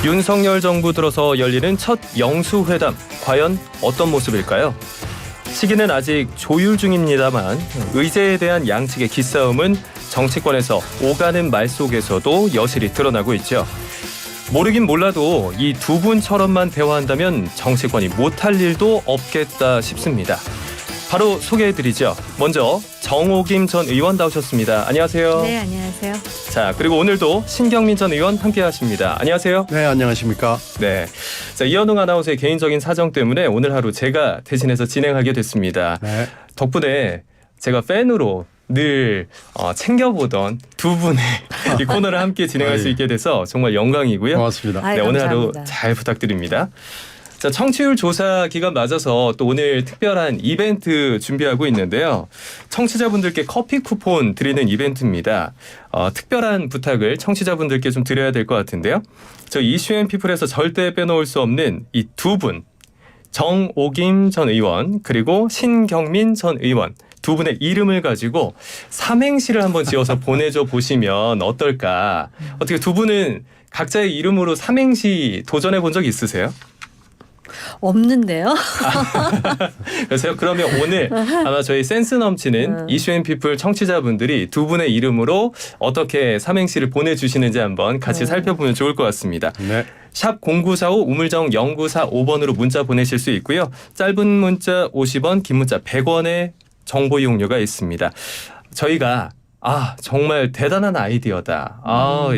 윤석열 정부 들어서 열리는 첫 영수회담, 과연 어떤 모습일까요? 시기는 아직 조율 중입니다만 의제에 대한 양측의 기싸움은 정치권에서 오가는 말 속에서도 여실히 드러나고 있죠. 모르긴 몰라도 이 두 분처럼만 대화한다면 정치권이 못할 일도 없겠다 싶습니다. 바로 소개해드리죠. 먼저 정옥임 전 의원 나오셨습니다. 안녕하세요. 네, 안녕하세요. 자, 그리고 오늘도 신경민 전 의원 함께하십니다. 안녕하세요. 네, 안녕하십니까. 네, 자, 이현웅 아나운서의 개인적인 사정 때문에 오늘 하루 제가 대신해서 진행하게 됐습니다. 네. 덕분에 제가 팬으로 늘 챙겨보던 두 분의 이 코너를 함께 진행할 수 있게 돼서 정말 영광이고요. 고맙습니다. 네, 오늘 하루 감사합니다. 잘 부탁드립니다. 자, 청취율 조사 기간 맞아서 또 오늘 특별한 이벤트 준비하고 있는데요. 청취자분들께 커피 쿠폰 드리는 이벤트입니다. 특별한 부탁을 청취자분들께 좀 드려야 될 것 같은데요. 저 이슈앤피플에서 절대 빼놓을 수 없는 이 두 분, 정옥임 전 의원 그리고 신경민 전 의원 두 분의 이름을 가지고 삼행시를 한번 지어서 보내줘 보시면 어떨까. 어떻게 두 분은 각자의 이름으로 삼행시 도전해 본 적 있으세요? 없는데요? 그래서 그러면 오늘 아마 저희 센스 넘치는 이슈앤피플 청취자분들이 두 분의 이름으로 어떻게 삼행시를 보내주시는지 한번 같이 살펴보면 좋을 것 같습니다. 네. 샵 0945 우물정 0945번으로 문자 보내실 수 있고요. 짧은 문자 50원, 긴 문자 100원의 정보 이용료가 있습니다. 저희가 정말 대단한 아이디어다.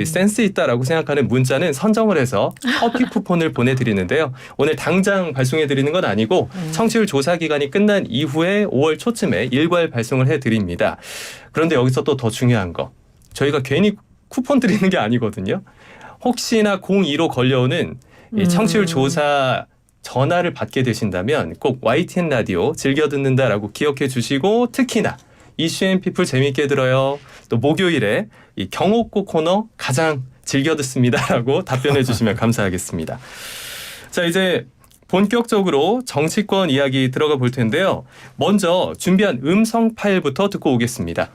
이 센스 있다라고 생각하는 문자는 선정을 해서 커피 쿠폰을 보내드리는데요. 오늘 당장 발송해드리는 건 아니고 청취율 조사 기간이 끝난 이후에 5월 초쯤에 일괄 발송을 해드립니다. 그런데 여기서 또 더 중요한 거. 저희가 괜히 쿠폰 드리는 게 아니거든요. 혹시나 02로 걸려오는 이 청취율 조사 전화를 받게 되신다면 꼭 YTN 라디오 즐겨 듣는다라고 기억해 주시고 특히나 이슈앤피플 재미있게 들어요. 또 목요일에 이 경옥고 코너 가장 즐겨 듣습니다라고 답변해 주시면 감사하겠습니다. 자, 이제 본격적으로 정치권 이야기 들어가 볼 텐데요. 먼저 준비한 음성 파일부터 듣고 오겠습니다.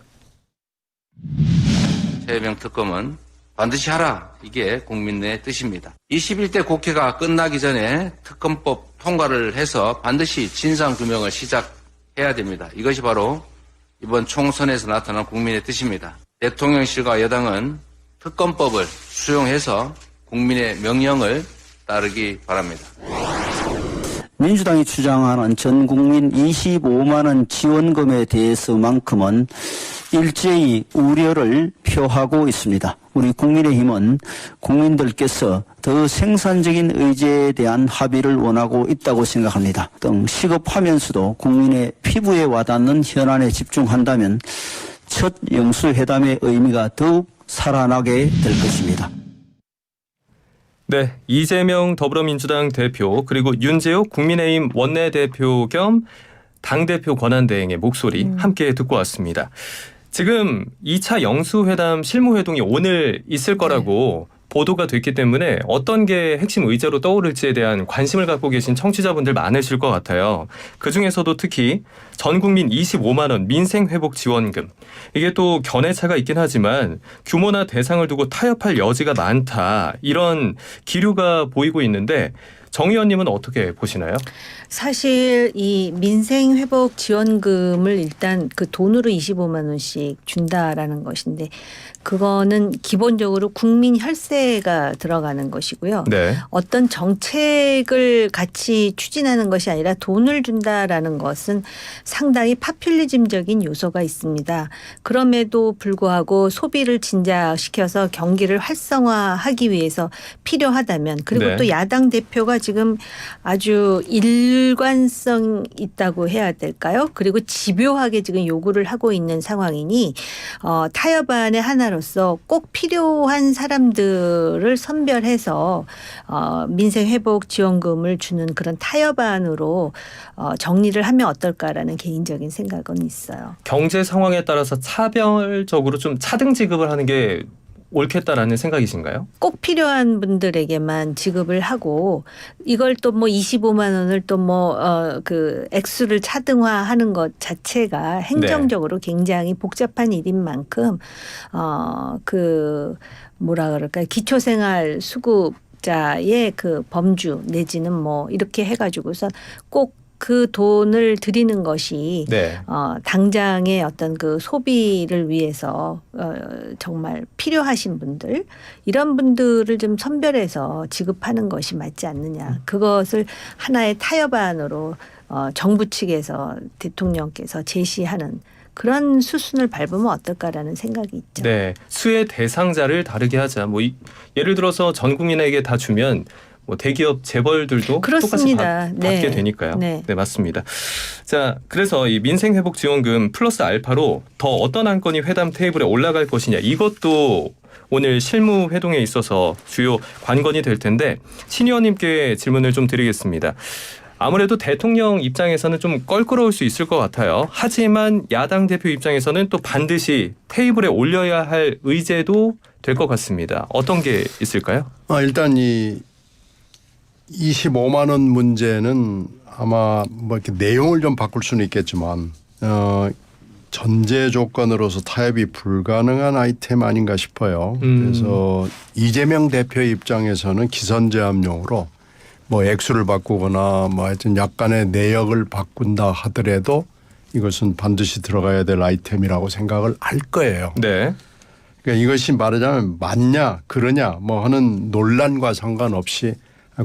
최혜명 특검은 반드시 하라. 이게 국민의 뜻입니다. 21대 국회가 끝나기 전에 특검법 통과를 해서 반드시 진상규명을 시작해야 됩니다. 이것이 바로 이번 총선에서 나타난 국민의 뜻입니다. 대통령실과 여당은 특검법을 수용해서 국민의 명령을 따르기 바랍니다. 민주당이 주장하는 전 국민 25만 원 지원금에 대해서만큼은 일제히 우려를 표하고 있습니다. 우리 국민의힘은 국민들께서 더 생산적인 의제에 대한 합의를 원하고 있다고 생각합니다. 등 시급하면서도 국민의 피부에 와닿는 현안에 집중한다면 첫 영수회담의 의미가 더욱 살아나게 될 것입니다. 네, 이재명 더불어민주당 대표 그리고 윤재욱 국민의힘 원내대표 겸 당대표 권한대행의 목소리 함께 듣고 왔습니다. 지금 2차 영수회담 실무회동이 오늘 있을 거라고 보도가 됐기 때문에 어떤 게 핵심 의제로 떠오를지에 대한 관심을 갖고 계신 청취자분들 많으실 것 같아요. 그중에서도 특히 전 국민 25만 원 민생회복 지원금. 이게 또 견해차가 있긴 하지만 규모나 대상을 두고 타협할 여지가 많다. 이런 기류가 보이고 있는데 정 의원님은 어떻게 보시나요? 사실 이 민생회복 지원금을 일단 그 돈으로 25만 원씩 준다라는 것인데 그거는 기본적으로 국민 혈세가 들어가는 것이고요. 네. 어떤 정책을 같이 추진하는 것이 아니라 돈을 준다라는 것은 상당히 파퓰리즘적인 요소가 있습니다. 그럼에도 불구하고 소비를 진작시켜서 경기를 활성화하기 위해서 필요하다면 그리고 네. 또 야당 대표가 지금 아주 일관성 있다고 해야 될까요? 그리고 집요하게 지금 요구를 하고 있는 상황이니 타협안의 하나로서 꼭 필요한 사람들을 선별해서 민생회복 지원금을 주는 그런 타협안으로 정리를 하면 어떨까라는 개인적인 생각은 있어요. 경제 상황에 따라서 차별적으로 좀 차등 지급을 하는 게 옳겠다라는 생각이신가요? 꼭 필요한 분들에게만 지급을 하고 이걸 또 뭐 25만 원을 또 그 액수를 차등화하는 것 자체가 행정적으로 굉장히 복잡한 일인 만큼 그 뭐라 그럴까요? 기초생활 수급 각자의 그 범주 내지는 뭐 이렇게 해가지고서 꼭 그 돈을 들이는 것이 네. 당장의 어떤 그 소비를 위해서 정말 필요하신 분들 이런 분들을 좀 선별해서 지급하는 것이 맞지 않느냐. 그것을 하나의 타협안으로 정부 측에서 대통령께서 제시하는 그런 수순을 밟으면 어떨까라는 생각이 있죠. 네. 수혜 대상자를 다르게 하자. 뭐 예를 들어서 전 국민에게 다 주면 뭐 대기업 재벌들도 그렇습니다. 똑같이 받게 네. 되니까요. 네. 네, 맞습니다. 자, 그래서 이 민생회복지원금 플러스 알파로 더 어떤 안건이 회담 테이블에 올라갈 것이냐 이것도 오늘 실무 회동에 있어서 주요 관건이 될 텐데 신 의원님께 질문을 좀 드리겠습니다. 아무래도 대통령 입장에서는 좀 껄끄러울 수 있을 것 같아요. 하지만 야당 대표 입장에서는 또 반드시 테이블에 올려야 할 의제도 될 것 같습니다. 어떤 게 있을까요? 일단 이 25만 원 문제는 아마 뭐 이렇게 내용을 좀 바꿀 수는 있겠지만 전제 조건으로서 타협이 불가능한 아이템 아닌가 싶어요. 그래서 이재명 대표 입장에서는 기선제압용으로 뭐 액수를 바꾸거나 뭐 하여튼 약간의 내역을 바꾼다 하더라도 이것은 반드시 들어가야 될 아이템이라고 생각을 할 거예요. 네. 그러니까 이것이 말하자면 맞냐 그러냐 뭐 하는 논란과 상관없이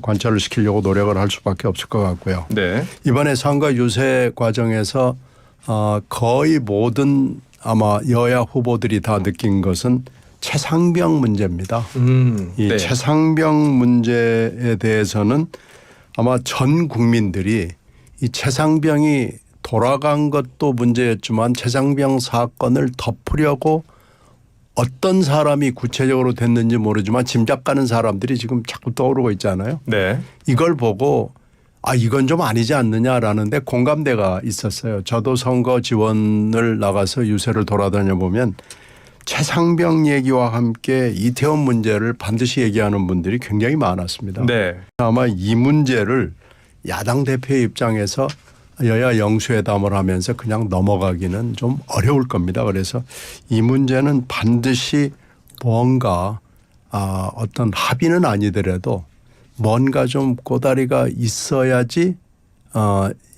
관철을 시키려고 노력을 할 수밖에 없을 것 같고요. 네. 이번에 선거 유세 과정에서 거의 모든 아마 여야 후보들이 다 느낀 것은 최상병 문제입니다. 이 네. 최상병 문제에 대해서는 아마 전 국민들이 이 최상병이 돌아간 것도 문제였지만 최상병 사건을 덮으려고 어떤 사람이 구체적으로 됐는지 모르지만 짐작 가는 사람들이 지금 자꾸 떠오르고 있잖아요. 네. 이걸 보고 이건 좀 아니지 않느냐라는데 공감대가 있었어요. 저도 선거 지원을 나가서 유세를 돌아다녀 보면 최상병 얘기와 함께 이태원 문제를 반드시 얘기하는 분들이 굉장히 많았습니다. 네. 아마 이 문제를 야당 대표의 입장에서 여야 영수회담을 하면서 그냥 넘어가기는 좀 어려울 겁니다. 그래서 이 문제는 반드시 뭔가 어떤 합의는 아니더라도 뭔가 좀 꼬다리가 있어야지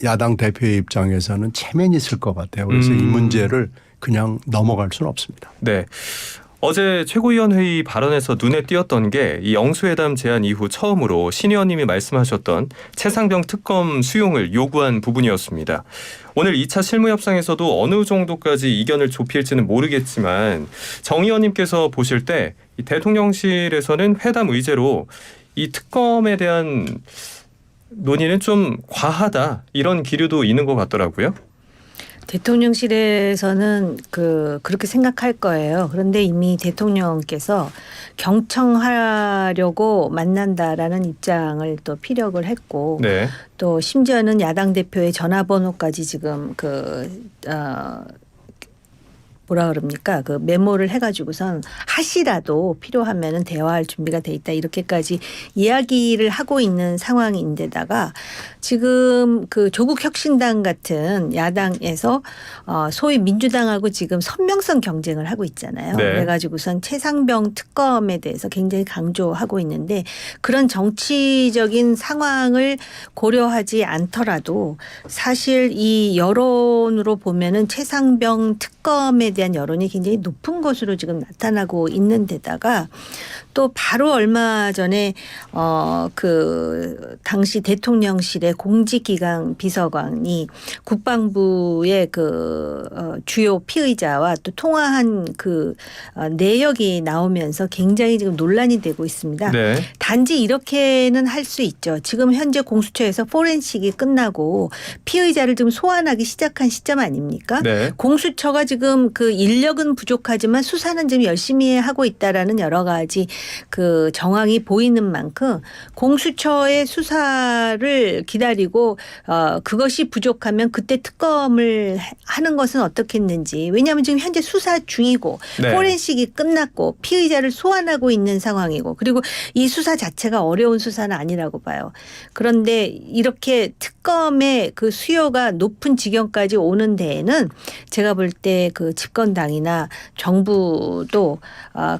야당 대표의 입장에서는 체면이 있을 것 같아요. 그래서 이 문제를 그냥 넘어갈 수는 없습니다. 네. 어제 최고위원회의 발언에서 눈에 띄었던 게 이 영수회담 제안 이후 처음으로 신 의원님이 말씀하셨던 최상병 특검 수용을 요구한 부분이었습니다. 오늘 2차 실무협상에서도 어느 정도까지 이견을 좁힐지는 모르겠지만 정 의원님께서 보실 때 이 대통령실에서는 회담 의제로 이 특검에 대한 논의는 좀 과하다 이런 기류도 있는 것 같더라고요. 대통령실에서는 그렇게 생각할 거예요. 그런데 이미 대통령께서 경청하려고 만난다라는 입장을 또 피력을 했고 네. 또 심지어는 야당 대표의 전화번호까지 지금 뭐라 그럽니까? 그 메모를 해가지고선 하시라도 필요하면은 대화할 준비가 돼 있다 이렇게까지 이야기를 하고 있는 상황인데다가 지금 그 조국혁신당 같은 야당에서 소위 민주당하고 지금 선명성 경쟁을 하고 있잖아요. 네. 그래가지고선 최상병 특검에 대해서 굉장히 강조하고 있는데 그런 정치적인 상황을 고려하지 않더라도 사실 이 여론으로 보면은 최상병 특검에 대한 여론이 굉장히 높은 것으로 지금 나타나고 있는 데다가 또 바로 얼마 전에 당시 대통령실의 공직기강 비서관이 국방부의 주요 피의자와 또 통화한 내역이 나오면서 굉장히 지금 논란이 되고 있습니다. 네. 단지 이렇게는 할 수 있죠. 지금 현재 공수처에서 포렌식이 끝나고 피의자를 좀 소환하기 시작한 시점 아닙니까? 네. 공수처가 지금 인력은 부족하지만 수사는 지금 열심히 하고 있다라는 여러 가지 정황이 보이는 만큼 공수처의 수사를 기다리고 그것이 부족하면 그때 특검을 하는 것은 어떻겠는지. 왜냐하면 지금 현재 수사 중이고 네. 포렌식이 끝났고 피의자를 소환하고 있는 상황이고 그리고 이 수사 자체가 어려운 수사는 아니라고 봐요. 그런데 이렇게 특검의 수요가 높은 지경까지 오는 데에는 제가 볼 때 집권당이나 정부도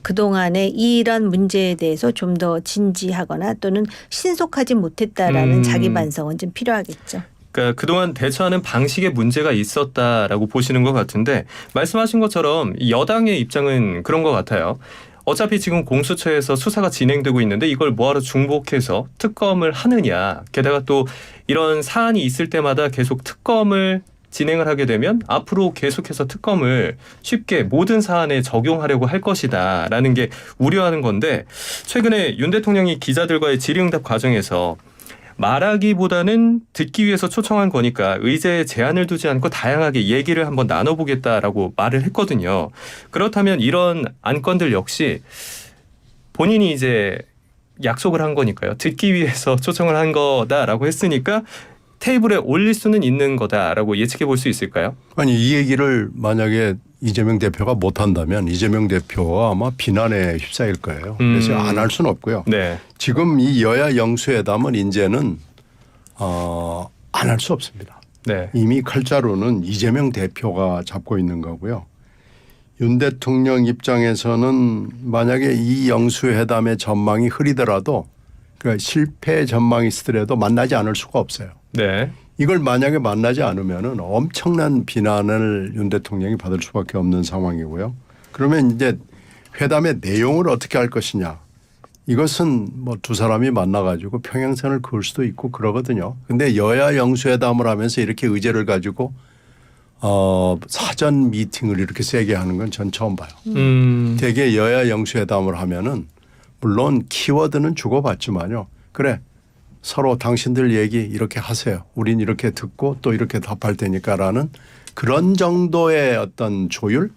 그동안에 이런 이런 문제에 대해서 좀 더 진지하거나 또는 신속하지 못했다라는 자기 반성은 좀 필요하겠죠. 그러니까 그동안 대처하는 방식에 문제가 있었다라고 보시는 것 같은데 말씀하신 것처럼 여당의 입장은 그런 것 같아요. 어차피 지금 공수처에서 수사가 진행되고 있는데 이걸 뭐하러 중복해서 특검을 하느냐. 게다가 또 이런 사안이 있을 때마다 계속 특검을 진행을 하게 되면 앞으로 계속해서 특검을 쉽게 모든 사안에 적용하려고 할 것이다라는 게 우려하는 건데 최근에 윤 대통령이 기자들과의 질의응답 과정에서 말하기보다는 듣기 위해서 초청한 거니까 의제에 제한을 두지 않고 다양하게 얘기를 한번 나눠보겠다라고 말을 했거든요. 그렇다면 이런 안건들 역시 본인이 이제 약속을 한 거니까요. 듣기 위해서 초청을 한 거다라고 했으니까 테이블에 올릴 수는 있는 거다라고 예측해 볼 수 있을까요? 아니 이 얘기를 만약에 이재명 대표가 못한다면 이재명 대표가 아마 비난에 휩싸일 거예요. 그래서 안 할 수는 없고요. 네. 지금 이 여야 영수회담은 이제는 안 할 수 없습니다. 네. 이미 칼자루는 이재명 대표가 잡고 있는 거고요. 윤 대통령 입장에서는 만약에 이 영수회담의 전망이 흐리더라도 그러니까 실패 전망이 있더라도 만나지 않을 수가 없어요. 네. 이걸 만약에 만나지 않으면은 엄청난 비난을 윤 대통령이 받을 수밖에 없는 상황이고요. 그러면 이제 회담의 내용을 어떻게 할 것이냐. 이것은 뭐 두 사람이 만나가지고 평행선을 그을 수도 있고 그러거든요. 근데 여야 영수회담을 하면서 이렇게 의제를 가지고 사전 미팅을 이렇게 세게 하는 건 전 처음 봐요. 되게 여야 영수회담을 하면은 물론 키워드는 주고받지만요. 그래. 서로 당신들 얘기 이렇게 하세요. 우린 이렇게 듣고 또 이렇게 답할 테니까라는 그런 정도의 어떤 조율?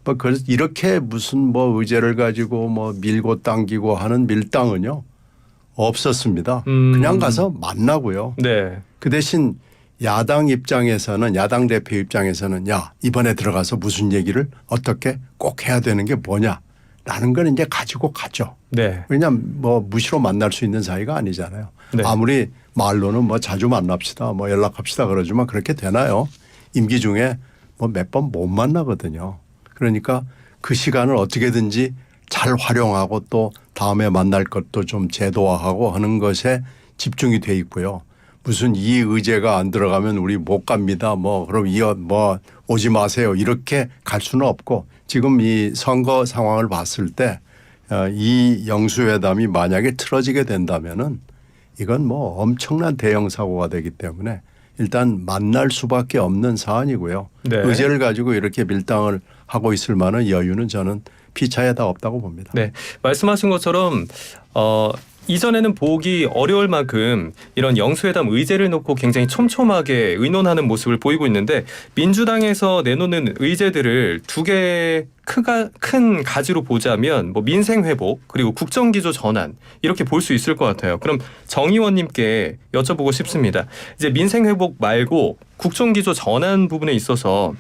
뭐 이렇게 무슨 뭐 의제를 가지고 뭐 밀고 당기고 하는 밀당은요. 없었습니다. 그냥 가서 만나고요. 네. 그 대신 야당 입장에서는 야당 대표 입장에서는 야 이번에 들어가서 무슨 얘기를 어떻게 꼭 해야 되는 게 뭐냐라는 건 이제 가지고 가죠. 네. 왜냐하면 뭐 무시로 만날 수 있는 사이가 아니잖아요. 네. 아무리 말로는 뭐 자주 만납시다 뭐 연락합시다 그러지만 그렇게 되나요? 임기 중에 뭐 몇 번 못 만나거든요. 그러니까 그 시간을 어떻게든지 잘 활용하고 또 다음에 만날 것도 좀 제도화하고 하는 것에 집중이 돼 있고요. 무슨 이 의제가 안 들어가면 우리 못 갑니다. 뭐 그럼 뭐 오지 마세요. 이렇게 갈 수는 없고 지금 이 선거 상황을 봤을 때 이 영수회담이 만약에 틀어지게 된다면은 이건 뭐 엄청난 대형 사고가 되기 때문에 일단 만날 수밖에 없는 사안이고요. 네. 의제를 가지고 이렇게 밀당을 하고 있을 만한 여유는 저는 피차에 다 없다고 봅니다. 네. 말씀하신 것처럼 이전에는 보기 어려울 만큼 이런 영수회담 의제를 놓고 굉장히 촘촘하게 의논하는 모습을 보이고 있는데 민주당에서 내놓는 의제들을 두 개의 큰 가지로 보자면 뭐 민생 회복 그리고 국정기조 전환 이렇게 볼 수 있을 것 같아요. 그럼 정 의원님께 여쭤보고 싶습니다. 이제 민생 회복 말고 국정기조 전환 부분에 있어서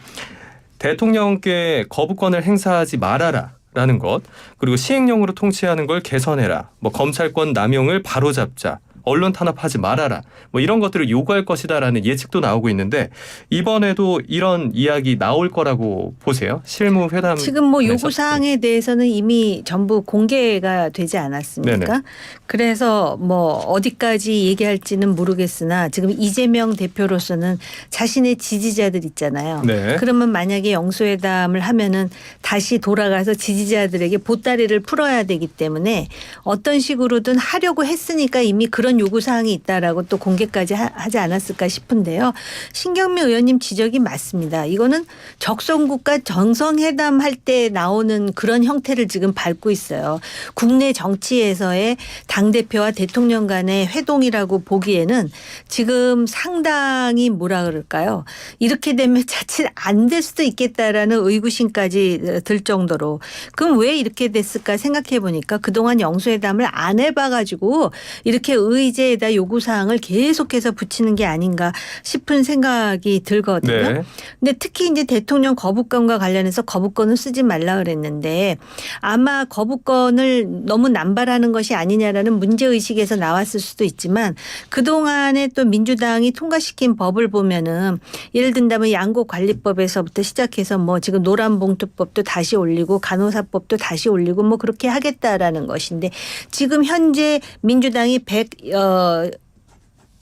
대통령께 거부권을 행사하지 말아라. 라는 것 그리고 시행령으로 통치하는 걸 개선해라. 뭐 검찰권 남용을 바로잡자. 언론 탄압하지 말아라. 뭐 이런 것들을 요구할 것이다라는 예측도 나오고 있는데 이번에도 이런 이야기 나올 거라고 보세요. 실무 회담 지금 뭐 요구 사항에 대해서는 이미 전부 공개가 되지 않았습니까? 네네. 그래서 뭐 어디까지 얘기할지는 모르겠으나 지금 이재명 대표로서는 자신의 지지자들 있잖아요. 네. 그러면 만약에 영수회담을 하면은 다시 돌아가서 지지자들에게 보따리를 풀어야 되기 때문에 어떤 식으로든 하려고 했으니까 이미 그런 요구 사항이 있다라고 또 공개까지 하지 않았을까 싶은데요. 신경미 의원님 지적이 맞습니다. 이거는 적성국가 정상회담 할 때 나오는 그런 형태를 지금 밟고 있어요. 국내 정치에서의 당대표와 대통령 간의 회동이라고 보기에는 지금 상당히 뭐라 그럴까요? 이렇게 되면 자칫 안 될 수도 있겠다라는 의구심까지 들 정도로 그럼 왜 이렇게 됐을까 생각해 보니까 그동안 영수회담을 안 해봐가지고 이렇게 의제에다 요구사항을 계속해서 붙이는 게 아닌가 싶은 생각이 들거든요. 네. 근데 특히 이제 대통령 거부권과 관련해서 거부권을 쓰지 말라 그랬는데 아마 거부권을 너무 남발하는 것이 아니냐라는 문제의식에서 나왔을 수도 있지만 그동안에 또 민주당이 통과시킨 법을 보면은 예를 든다면 양곡관리법에서부터 시작해서 뭐 지금 노란봉투법도 다시 올리고 간호사법도 다시 올리고 뭐 그렇게 하겠다라는 것인데 지금 현재 민주당이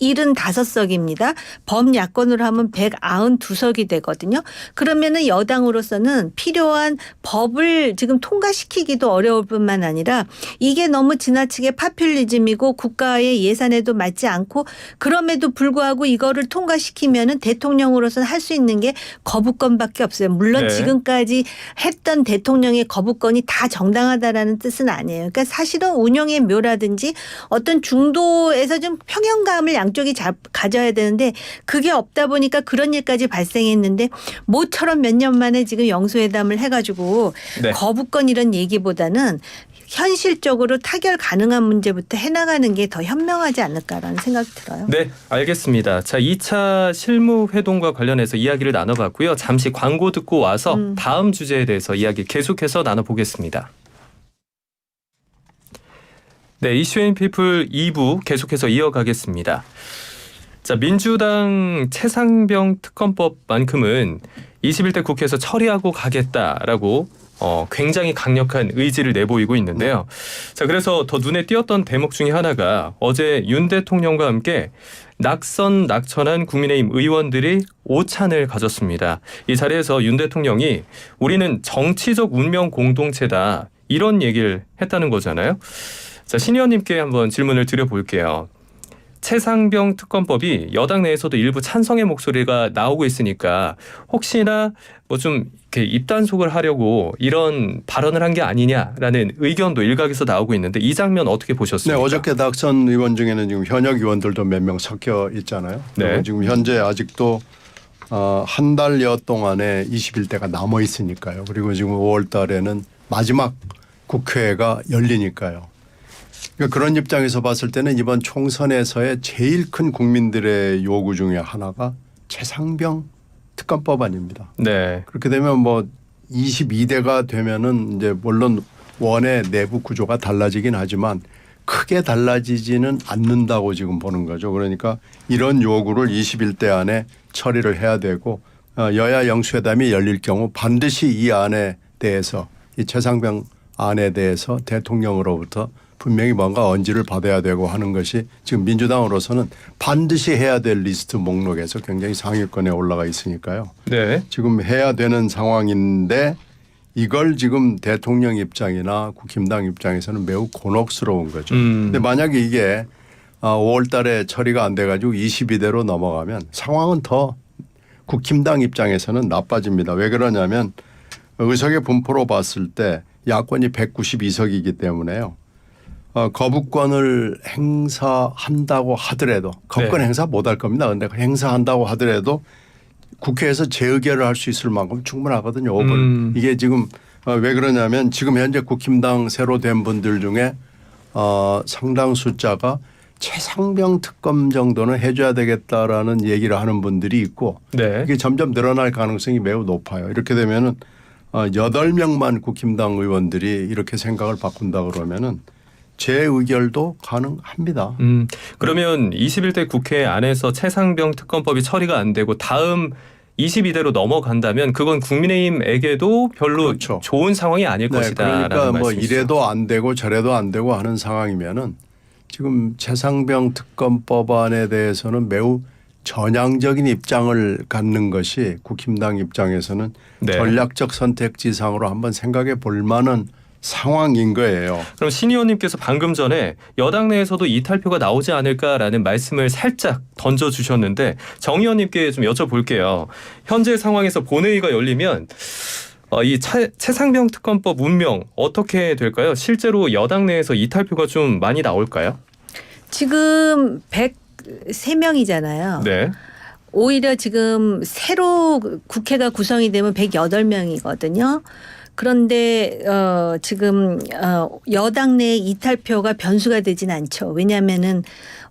75석입니다. 범야권으로 하면 192석이 되거든요. 그러면은 여당으로서는 필요한 법을 지금 통과시키기도 어려울 뿐만 아니라 이게 너무 지나치게 파퓰리즘이고 국가의 예산에도 맞지 않고 그럼에도 불구하고 이거를 통과시키면은 대통령으로서는 할 수 있는 게 거부권밖에 없어요. 물론 네. 지금까지 했던 대통령의 거부권이 다 정당하다라는 뜻은 아니에요. 그러니까 사실은 운영의 묘라든지 어떤 중도에서 좀 평형감을 양쪽이 가져야 되는데 그게 없다 보니까 그런 일까지 발생했는데 모처럼 몇 년 만에 지금 영수회담을 해가지고 네. 거부권 이런 얘기보다는 현실적으로 타결 가능한 문제부터 해나가는 게 더 현명하지 않을까라는 생각이 들어요. 네, 알겠습니다. 자, 2차 실무회동과 관련해서 이야기를 나눠봤고요. 잠시 광고 듣고 와서 다음 주제에 대해서 이야기 계속해서 나눠보겠습니다. 네, 이슈앤피플 2부 계속해서 이어가겠습니다. 자, 민주당 최상병 특검법만큼은 21대 국회에서 처리하고 가겠다라고 굉장히 강력한 의지를 내보이고 있는데요. 자, 그래서 더 눈에 띄었던 대목 중에 하나가 어제 윤 대통령과 함께 낙선한 국민의힘 의원들이 오찬을 가졌습니다. 이 자리에서 윤 대통령이 우리는 정치적 운명 공동체다 이런 얘기를 했다는 거잖아요. 자, 신 의원님께 한번 질문을 드려볼게요. 최상병 특검법이 여당 내에서도 일부 찬성의 목소리가 나오고 있으니까 혹시나 뭐 좀 이렇게 입단속을 하려고 이런 발언을 한 게 아니냐라는 의견도 일각에서 나오고 있는데 이 장면 어떻게 네, 보셨습니까? 어저께 낙선 의원 중에는 지금 현역 의원들도 몇 명 섞여 있잖아요. 네. 지금 현재 아직도 한 달여 동안에 21대가 남아 있으니까요. 그리고 지금 5월 달에는 마지막 국회가 열리니까요. 그러니까 그런 입장에서 봤을 때는 이번 총선에서의 제일 큰 국민들의 요구 중에 하나가 최상병 특검법 아닙니다. 네. 그렇게 되면 뭐 22대가 되면은 이제 물론 원의 내부 구조가 달라지긴 하지만 크게 달라지지는 않는다고 지금 보는 거죠. 그러니까 이런 요구를 21대 안에 처리를 해야 되고 여야 영수회담이 열릴 경우 반드시 이 안에 대해서 이 최상병 안에 대해서 대통령으로부터 분명히 뭔가 언지를 받아야 되고 하는 것이 지금 민주당으로서는 반드시 해야 될 리스트 목록에서 굉장히 상위권에 올라가 있으니까요. 네. 지금 해야 되는 상황인데 이걸 지금 대통령 입장이나 국힘당 입장에서는 매우 곤혹스러운 거죠. 근데 만약에 이게 5월 달에 처리가 안 돼가지고 22대로 넘어가면 상황은 더 국힘당 입장에서는 나빠집니다. 왜 그러냐면 의석의 분포로 봤을 때 야권이 192석이기 때문에요. 거부권을 행사한다고 하더라도 거부권 네. 행사 못할 겁니다. 그런데 행사한다고 하더라도 국회에서 재의결을 할 수 있을 만큼 충분하거든요. 5분. 이게 지금 왜 그러냐면 지금 현재 국힘당 새로 된 분들 중에 상당 숫자가 최상병 특검 정도는 해줘야 되겠다라는 얘기를 하는 분들이 있고 네. 이게 점점 늘어날 가능성이 매우 높아요. 이렇게 되면은 8명만 국힘당 의원들이 이렇게 생각을 바꾼다 그러면은 재의결도 가능합니다. 그러면 21대 국회 안에서 최상병 특검법이 처리가 안 되고 다음 22대로 넘어간다면 그건 국민의힘에게도 별로 그렇죠. 좋은 상황이 아닐 네, 것이다라는 그러니까 뭐 말씀이시죠. 이래도 안 되고 저래도 안 되고 하는 상황이면은 지금 최상병 특검법안에 대해서는 매우 전향적인 입장을 갖는 것이 국힘당 입장에서는 네. 전략적 선택지상으로 한번 생각해 볼 만한 상황인 거예요. 그럼 신 의원님께서 방금 전에 여당 내에서도 이탈표가 나오지 않을까라는 말씀을 살짝 던져주셨는데 정 의원님께 좀 여쭤볼게요. 현재 상황에서 본회의가 열리면 이 최상병 특검법 운명 어떻게 될까요? 실제로 여당 내에서 이탈표가 좀 많이 나올까요? 지금 103명이잖아요. 네. 오히려 지금 새로 국회가 구성이 되면 108명이거든요. 그런데 지금 여당 내 이탈표가 변수가 되진 않죠. 왜냐하면은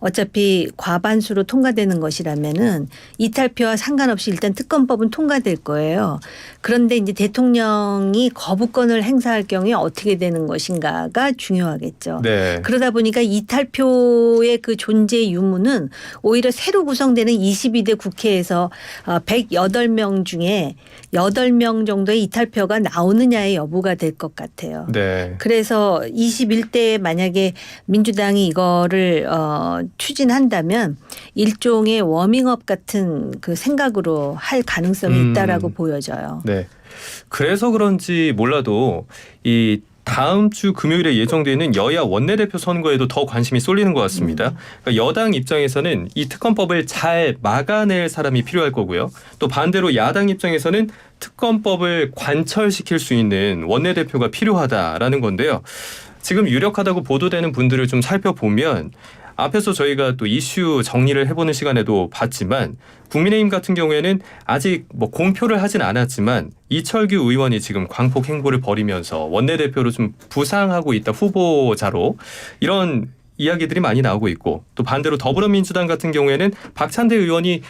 어차피 과반수로 통과되는 것이라면은 이탈표와 상관없이 일단 특검법은 통과될 거예요. 그런데 이제 대통령이 거부권을 행사할 경우에 어떻게 되는 것인가가 중요하겠죠. 네. 그러다 보니까 이탈표의 그 존재 유무는 오히려 새로 구성되는 22대 국회에서 108명 중에 8명 정도의 이탈표가 나오느냐의 여부가 될 것 같아요. 네. 그래서 21대에 만약에 민주당이 이거를 추진한다면 일종의 워밍업 같은 그 생각으로 할 가능성이 있다라고 보여져요. 네. 그래서 그런지 몰라도 이 다음 주 금요일에 예정되어 있는 여야 원내대표 선거에도 더 관심이 쏠리는 것 같습니다. 그러니까 여당 입장에서는 이 특검법을 잘 막아낼 사람이 필요할 거고요. 또 반대로 야당 입장에서는 특검법을 관철시킬 수 있는 원내대표가 필요하다라는 건데요. 지금 유력하다고 보도되는 분들을 좀 살펴보면 앞에서 저희가 또 이슈 정리를 해보는 시간에도 봤지만 국민의힘 같은 경우에는 아직 뭐 공표를 하진 않았지만 이철규 의원이 지금 광폭 행보를 벌이면서 원내대표로 좀 부상하고 있다, 후보자로, 이런 이야기들이 많이 나오고 있고, 또 반대로 더불어민주당 같은 경우에는 박찬대 의원이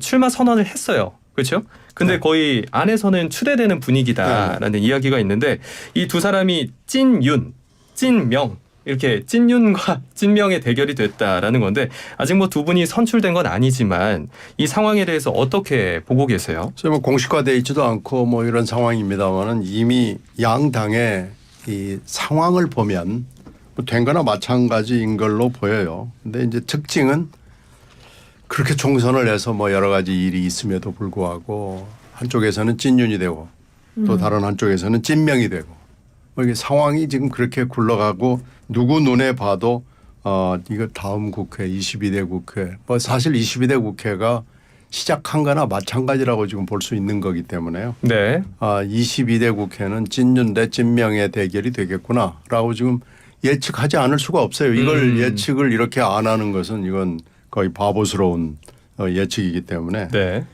출마 선언을 했어요. 그렇죠? 근데 거의 안에서는 추대되는 분위기다라는 이야기가 있는데 이 두 사람이 찐윤, 찐명, 이렇게 찐윤과 찐명의 대결이 됐다라는 건데 아직 뭐 두 분이 선출된 건 아니지만 이 상황에 대해서 어떻게 보고 계세요? 그래서 뭐 공식화되어 있지도 않고 뭐 이런 상황입니다만은 이미 양 당의 이 상황을 보면 뭐 된 거나 마찬가지인 걸로 보여요. 근데 이제 특징은 그렇게 총선을 해서 뭐 여러 가지 일이 있음에도 불구하고 한쪽에서는 찐윤이 되고 또 다른 한쪽에서는 찐명이 되고 뭐 이게 상황이 지금 그렇게 굴러가고 누구 눈에 봐도 이거 다음 국회 22대 국회 뭐 사실 22대 국회가 시작한 거나 마찬가지라고 지금 볼 수 있는 거기 때문에요. 네. 22대 국회는 찐윤 대 찐명의 대결이 되겠구나라고 지금 예측하지 않을 수가 없어요. 이걸 예측을 이렇게 안 하는 것은 이건 거의 바보스러운 예측이기 때문에 네.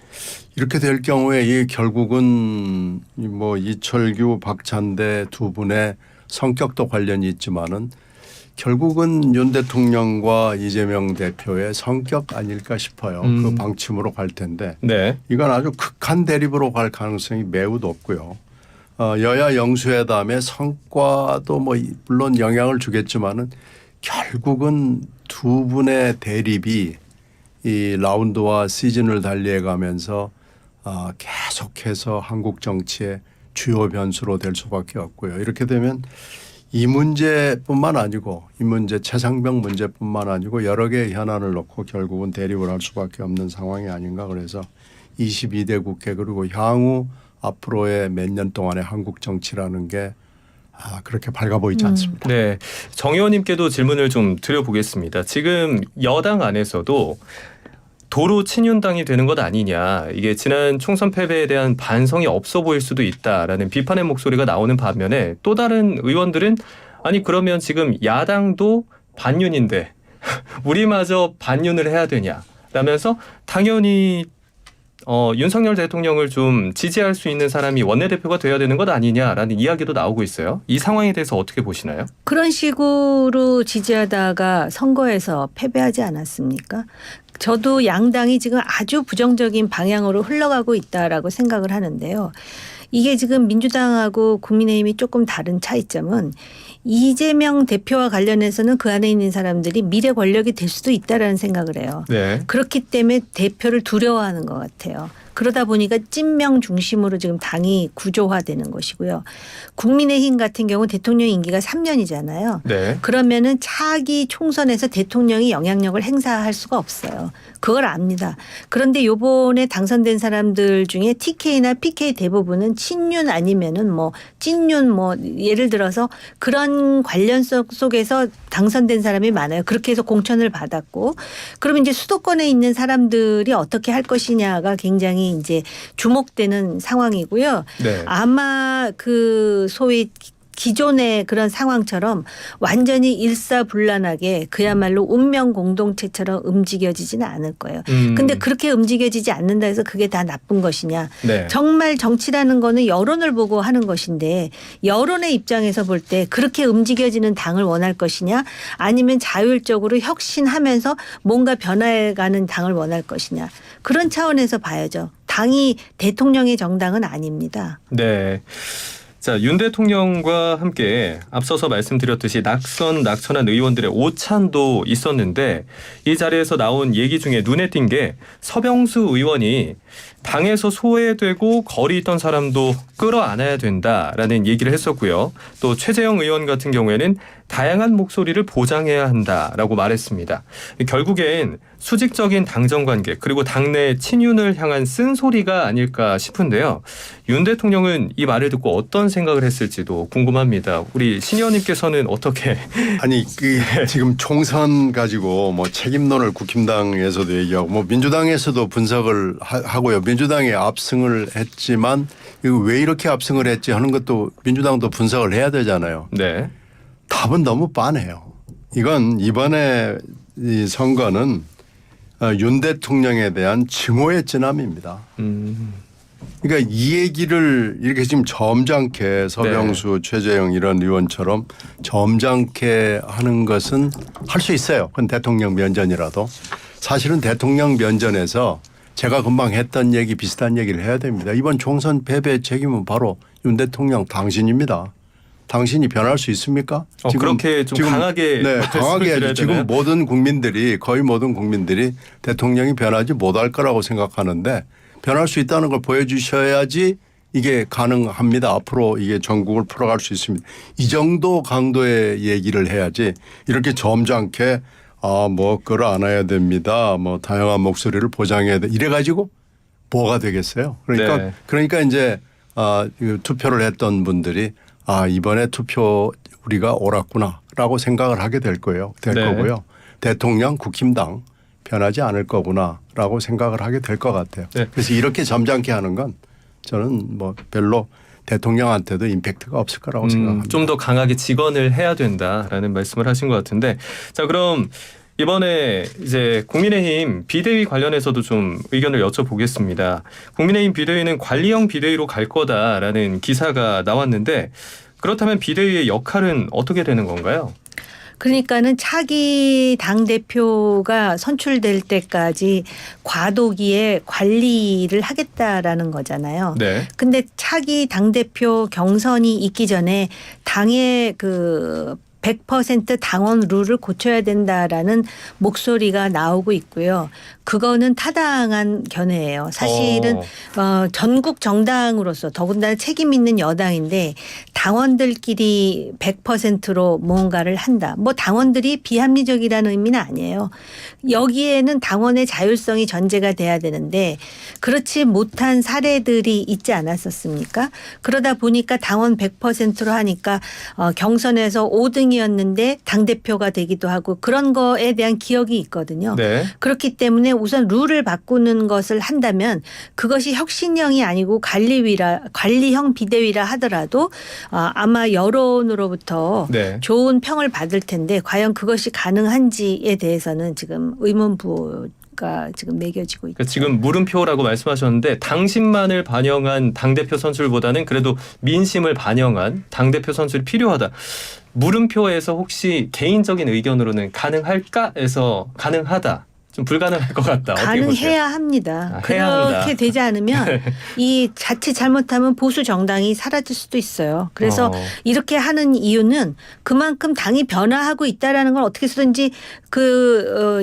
이렇게 될 경우에 이 결국은 뭐 이철규, 박찬대 두 분의 성격도 관련이 있지만은 결국은 윤 대통령과 이재명 대표의 성격 아닐까 싶어요. 그 방침으로 갈 텐데 네. 이건 아주 극한 대립으로 갈 가능성이 매우 높고요. 여야 영수회담의 성과도 뭐 물론 영향을 주겠지만은 결국은 두 분의 대립이 이 라운드와 시즌을 달리해 가면서 계속해서 한국 정치의 주요 변수로 될 수밖에 없고요. 이렇게 되면 이 문제뿐만 아니고 이 문제 최상병 문제뿐만 아니고 여러 개의 현안을 놓고 결국은 대립을 할 수밖에 없는 상황이 아닌가. 그래서 22대 국회 그리고 향후 앞으로의 몇 년 동안의 한국 정치라는 게 그렇게 밝아 보이지 않습니다. 네. 정 의원님께도 질문을 좀 드려보겠습니다. 지금 여당 안에서도 도로 친윤당이 되는 것 아니냐. 이게 지난 총선 패배에 대한 반성이 없어 보일 수도 있다라는 비판의 목소리가 나오는 반면에 또 다른 의원들은 아니 그러면 지금 야당도 반윤인데 우리마저 반윤을 해야 되냐 라면서 당연히 윤석열 대통령을 좀 지지할 수 있는 사람이 원내대표가 돼야 되는 것 아니냐라는 이야기도 나오고 있어요. 이 상황에 대해서 어떻게 보시나요? 그런 식으로 지지하다가 선거에서 패배하지 않았습니까? 저도 양당이 지금 아주 부정적인 방향으로 흘러가고 있다라고 생각을 하는데요. 이게 지금 민주당하고 국민의힘이 조금 다른 차이점은 이재명 대표와 관련해서는 그 안에 있는 사람들이 미래 권력이 될 수도 있다라는 생각을 해요. 네. 그렇기 때문에 대표를 두려워하는 것 같아요. 그러다 보니까 찐명 중심으로 지금 당이 구조화되는 것이고요. 국민의힘 같은 경우 대통령 임기가 3년이잖아요. 네. 그러면은 차기 총선에서 대통령이 영향력을 행사할 수가 없어요. 그걸 압니다. 그런데 요번에 당선된 사람들 중에 TK나 PK 대부분은 친윤 아니면은 뭐 찐윤 뭐 예를 들어서 그런 관련 속에서 당선된 사람이 많아요. 그렇게 해서 공천을 받았고 그러면 이제 수도권에 있는 사람들이 어떻게 할 것이냐가 굉장히 이제 주목되는 상황이고요. 네. 아마 그 소위 기존의 그런 상황처럼 완전히 일사불란하게 그야말로 운명 공동체처럼 움직여지지는 않을 거예요. 근데 그렇게 움직여지지 않는다 해서 그게 다 나쁜 것이냐. 네. 정말 정치라는 거는 여론을 보고 하는 것인데 여론의 입장에서 볼 때 그렇게 움직여지는 당을 원할 것이냐 아니면 자율적으로 혁신하면서 뭔가 변화해가는 당을 원할 것이냐. 그런 차원에서 봐야죠. 당이 대통령의 정당은 아닙니다. 네. 자, 윤 대통령과 함께 앞서서 말씀드렸듯이 낙선한 의원들의 오찬도 있었는데 이 자리에서 나온 얘기 중에 눈에 띈 게 서병수 의원이 당에서 소외되고 거리 있던 사람도 끌어안아야 된다라는 얘기를 했었고요. 또 최재형 의원 같은 경우에는 다양한 목소리를 보장해야 한다라고 말했습니다. 결국엔 수직적인 당정관계 그리고 당내 친윤을 향한 쓴소리가 아닐까 싶은데요. 윤 대통령은 이 말을 듣고 어떤 생각을 했을지도 궁금합니다. 우리 신 의원님께서는 어떻게? 아니 지금 총선 가지고 뭐 책임론을 국힘당에서도 얘기하고 뭐 민주당에서도 분석을 하고요. 민주당이 압승을 했지만 이거 왜 이렇게 압승을 했지 하는 것도 민주당도 분석을 해야 되잖아요. 네. 답은 너무 뻔해요. 이건 이번에 이 선거는 윤 대통령에 대한 증오의 진함입니다. 그러니까 이 얘기를 이렇게 지금 점잖게 서병수, 최재형 이런 의원처럼 점잖게 하는 것은 할 수 있어요. 그건 대통령 면전이라도. 사실은 대통령 면전에서 제가 금방 했던 얘기 비슷한 얘기를 해야 됩니다. 이번 총선 패배의 책임은 바로 윤 대통령 당신입니다. 당신이 변할 수 있습니까? 그렇게 좀 강하게 네, 강하게 지금 모든 국민들이 거의 모든 국민들이 대통령이 변하지 못할 거라고 생각하는데 변할 수 있다는 걸 보여주셔야지 이게 가능합니다. 앞으로 이게 전국을 풀어갈 수 있습니다. 이 정도 강도의 얘기를 해야지 이렇게 점잖게 뭐 끌어안아야 됩니다. 뭐 다양한 목소리를 보장해야 돼. 이래가지고 뭐가 되겠어요? 그러니까 네. 그러니까 이제 투표를 했던 분들이 이번에 투표 우리가 옳았구나라고 생각을 하게 될 거예요. 될 네. 거고요. 대통령 국힘당 변하지 않을 거구나라고 생각을 하게 될 것 같아요. 네. 그래서 이렇게 점잖게 하는 건 저는 뭐 별로 대통령한테도 임팩트가 없을 거라고 생각합니다. 좀 더 강하게 직언을 해야 된다라는 말씀을 하신 것 같은데 자 그럼 이번에 이제 국민의힘 비대위 관련해서도 좀 의견을 여쭤보겠습니다. 국민의힘 비대위는 관리형 비대위로 갈 거다라는 기사가 나왔는데 그렇다면 비대위의 역할은 어떻게 되는 건가요? 그러니까는 차기 당대표가 선출될 때까지 과도기에 관리를 하겠다라는 거잖아요. 네. 근데 차기 당대표 경선이 있기 전에 당의 100% 당원 룰을 고쳐야 된다라는 목소리가 나오고 있고요. 그거는 타당한 견해예요. 사실은 전국 정당으로서 더군다나 책임 있는 여당인데 당원들끼리 100%로 뭔가를 한다. 뭐 당원들이 비합리적이라는 의미는 아니에요. 여기에는 당원의 자율성이 전제가 돼야 되는데 그렇지 못한 사례들이 있지 않았었습니까? 그러다 보니까 당원 100%로 하니까 경선에서 5등이었는데 당대표가 되기도 하고 그런 거에 대한 기억이 있거든요. 네. 그렇기 때문에 우선 룰을 바꾸는 것을 한다면 그것이 혁신형이 아니고 관리형 비대위라 하더라도 아마 여론으로부터 네. 좋은 평을 받을 텐데 과연 그것이 가능한지에 대해서는 지금 의문부가 지금 매겨지고 있죠. 그러니까 지금 물음표라고 말씀하셨는데 당신만을 반영한 당대표 선출보다는 그래도 민심을 반영한 당대표 선출이 필요하다. 물음표에서 혹시 개인적인 의견으로는 가능할까 해서 가능하다. 좀 불가능할 것 같다. 어떻게 보세요? 가능해야 합니다. 해야 그렇게 한다. 되지 않으면 이 자칫 잘못하면 보수 정당이 사라질 수도 있어요. 그래서 이렇게 하는 이유는 그만큼 당이 변화하고 있다라는 걸 어떻게 해서든지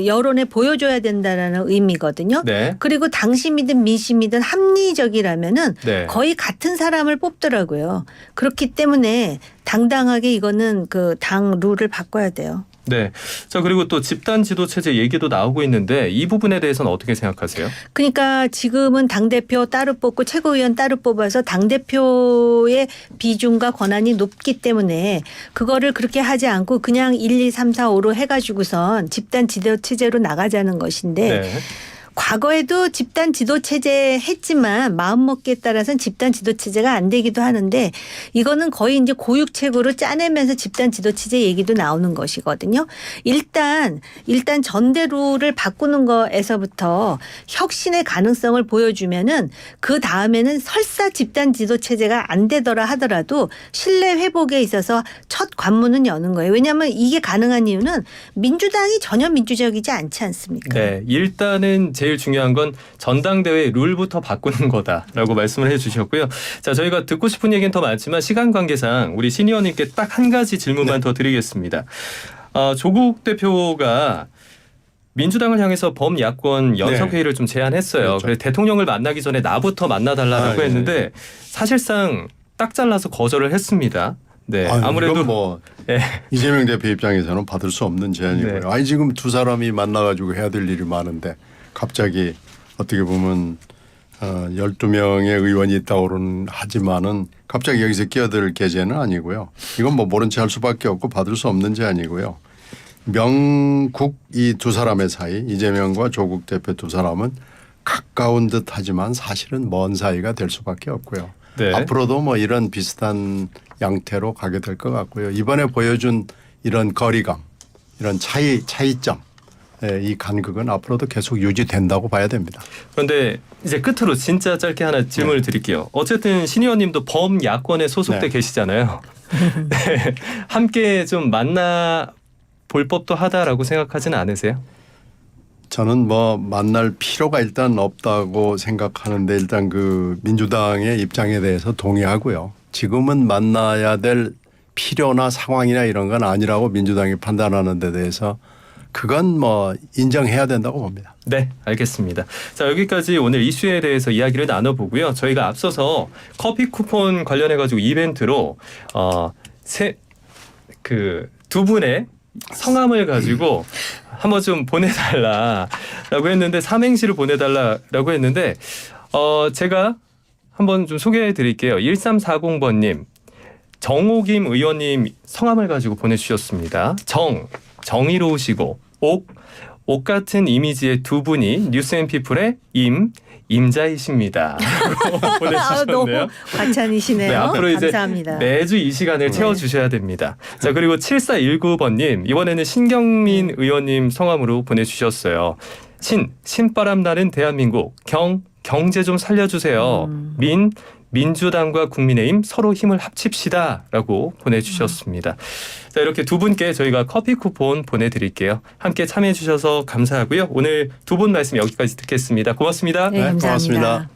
여론에 보여줘야 된다라는 의미거든요. 네. 그리고 당심이든 민심이든 합리적이라면은 네. 거의 같은 사람을 뽑더라고요. 그렇기 때문에 당당하게 이거는 당 룰을 바꿔야 돼요. 네. 자, 그리고 또 집단 지도 체제 얘기도 나오고 있는데 이 부분에 대해서는 어떻게 생각하세요? 그러니까 지금은 당대표 따로 뽑고 최고위원 따로 뽑아서 당대표의 비중과 권한이 높기 때문에 그거를 그렇게 하지 않고 그냥 1, 2, 3, 4, 5로 해가지고선 집단 지도 체제로 나가자는 것인데 네. 과거에도 집단 지도 체제 했지만 마음먹기에 따라서는 집단 지도 체제가 안 되기도 하는데 이거는 거의 이제 고육책으로 짜내면서 집단 지도 체제 얘기도 나오는 것이거든요. 일단 전대로를 바꾸는 거에서부터 혁신의 가능성을 보여주면은 그 다음에는 설사 집단 지도 체제가 안 되더라 하더라도 신뢰 회복에 있어서 첫 관문은 여는 거예요. 왜냐하면 이게 가능한 이유는 민주당이 전혀 민주적이지 않지 않습니까? 네, 일단은 제일 중요한 건 전당대회 룰부터 바꾸는 거다라고 말씀을 해주셨고요. 자, 저희가 듣고 싶은 얘기는 더 많지만 시간 관계상 우리 신 의원님께 딱 한 가지 질문만 더 드리겠습니다. 조국 대표가 민주당을 향해서 범야권 연석회의를 좀 제안했어요. 그렇죠. 그래서 대통령을 만나기 전에 나부터 만나달라고 했는데 사실상 딱 잘라서 거절을 했습니다. 네, 아무래도 이건 뭐 네. 이재명 대표 입장에서는 받을 수 없는 제안이고요. 네. 아니 지금 두 사람이 만나가지고 해야 될 일이 많은데 갑자기 어떻게 보면 12명의 의원이 있다고는 하지만은 갑자기 여기서 끼어들 계제는 아니고요. 이건 뭐 모른 체 할 수밖에 없고 받을 수 없는 제안이고요. 명국 이 두 사람의 사이 이재명과 조국 대표 두 사람은 가까운 듯 하지만 사실은 먼 사이가 될 수밖에 없고요. 네. 앞으로도 뭐 이런 비슷한 양태로 가게 될 것 같고요. 이번에 보여준 이런 거리감, 이런 차이점, 이 간극은 앞으로도 계속 유지된다고 봐야 됩니다. 그런데 이제 끝으로 진짜 짧게 하나 질문을 드릴게요. 어쨌든 신 의원님도 범야권에 소속돼 네. 계시잖아요. 네. 함께 좀 만나 볼 법도 하다라고 생각하지는 않으세요? 저는 뭐 만날 필요가 일단 없다고 생각하는데 일단 그 민주당의 입장에 대해서 동의하고요. 지금은 만나야 될 필요나 상황이나 이런 건 아니라고 민주당이 판단하는 데 대해서 그건 뭐 인정해야 된다고 봅니다. 네, 알겠습니다. 자, 여기까지 오늘 이슈에 대해서 이야기를 나눠보고요. 저희가 앞서서 커피 쿠폰 관련해가지고 이벤트로 두 분의 성함을 가지고 한번 좀 보내달라라고 했는데 삼행시를 보내달라라고 했는데 제가 한번 좀 소개해 드릴게요. 1340번님 정호김 의원님 성함을 가지고 보내주셨습니다. 정의로우시고 옥 같은 이미지의 두 분이 뉴스앤피플의 임자이십니다. 보내주셨네요. 너무 과찬이시네요. 네, 앞으로 이제 감사합니다. 매주 이 시간을 채워주셔야 됩니다. 자, 그리고 7419번님 이번에는 신경민 의원님 성함으로 보내주셨어요. 신바람 나는 대한민국 경제 좀 살려주세요. 민주당과 국민의힘 서로 힘을 합칩시다라고 보내주셨습니다. 자, 이렇게 두 분께 저희가 커피 쿠폰 보내드릴게요. 함께 참여해 주셔서 감사하고요. 오늘 두 분 말씀 여기까지 듣겠습니다. 고맙습니다. 네, 감사합니다. 고맙습니다.